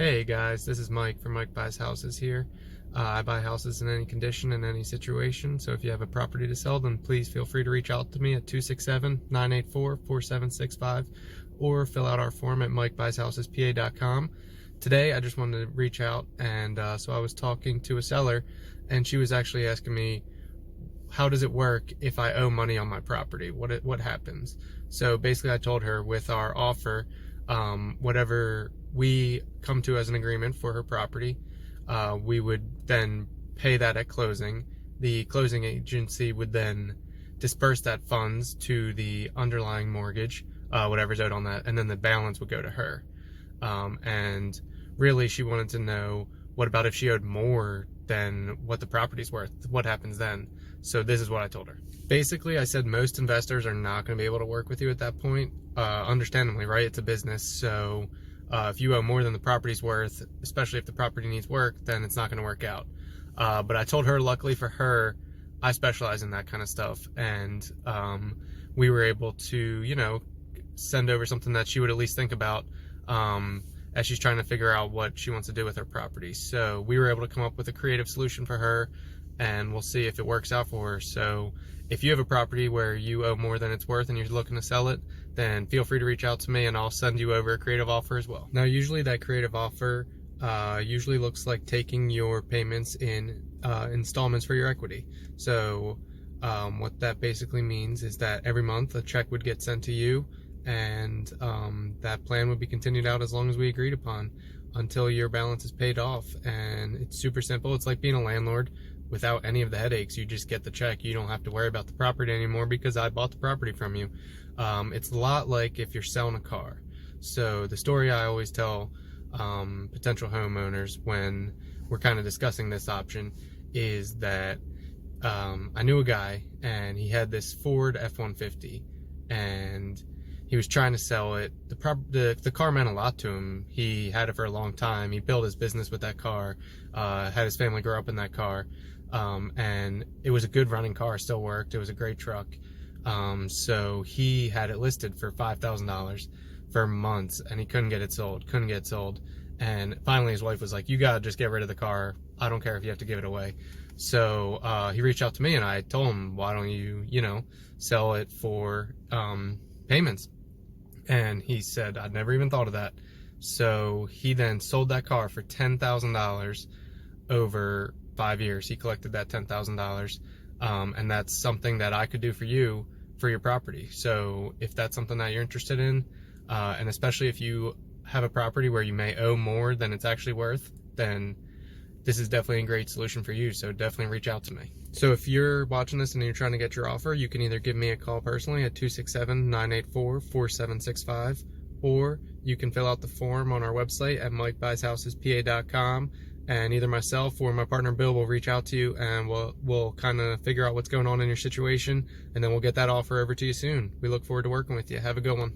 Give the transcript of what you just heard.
Hey guys, this is Mike from Mike Buys Houses here. I buy houses in any condition, in any situation, so if you have a property to sell, then please feel free to reach out to me at 267-984-4765 or fill out our form at MikeBuysHousesPA.com. Today, I just wanted to reach out, and so I was talking to a seller, and she was actually asking me, how does it work if I owe money on my property? What happens? So basically, I told her with our offer, whatever we come to as an agreement for her property, we would then pay that at closing. The closing agency would then disperse that funds to the underlying mortgage, whatever's owed on that, and then the balance would go to her. And really, she wanted to know, what about if she owed more than what the property's worth? What happens then? So this is what I told her. Basically, I said most investors are not going to be able to work with you at that point. Understandably, right? It's a business, so if you owe more than the property's worth, especially if the property needs work, then it's not going to work out. But I told her, luckily for her, I specialize in that kind of stuff, and we were able to, send over something that she would at least think about as she's trying to figure out what she wants to do with her property. So we were able to come up with a creative solution for her, and we'll see if it works out for her. So if you have a property where you owe more than it's worth and you're looking to sell it, then feel free to reach out to me and I'll send you over a creative offer as well. Now, usually that creative offer usually looks like taking your payments in installments for your equity. So what that basically means is that every month a check would get sent to you, and that plan would be continued out as long as we agreed upon until your balance is paid off. And it's super simple. It's like being a landlord without any of the headaches. You just get the check. You don't have to worry about the property anymore because I bought the property from you. It's a lot like if you're selling a car. So the story I always tell potential homeowners when we're kind of discussing this option is that I knew a guy, and he had this Ford F-150, and he was trying to sell it. The car meant a lot to him. He had it for a long time. He built his business with that car, had his family grow up in that car, and it was a good running car, still worked. It was a great truck. So he had it listed for $5,000 for months, and he couldn't get it sold. And finally his wife was like, you gotta just get rid of the car. I don't care if you have to give it away. So he reached out to me, and I told him, why don't you, sell it for payments? And he said, I'd never even thought of that. So he then sold that car for $10,000 over 5 years. He collected that $10,000. And that's something that I could do for you for your property. So if that's something that you're interested in, and especially if you have a property where you may owe more than it's actually worth, then this is definitely a great solution for you. So definitely reach out to me. So if you're watching this and you're trying to get your offer, you can either give me a call personally at 267-984-4765, or you can fill out the form on our website at MikeBuysHousesPA.com, and either myself or my partner Bill will reach out to you, and we'll kind of figure out what's going on in your situation, and then we'll get that offer over to you soon. We look forward to working with you. Have a good one.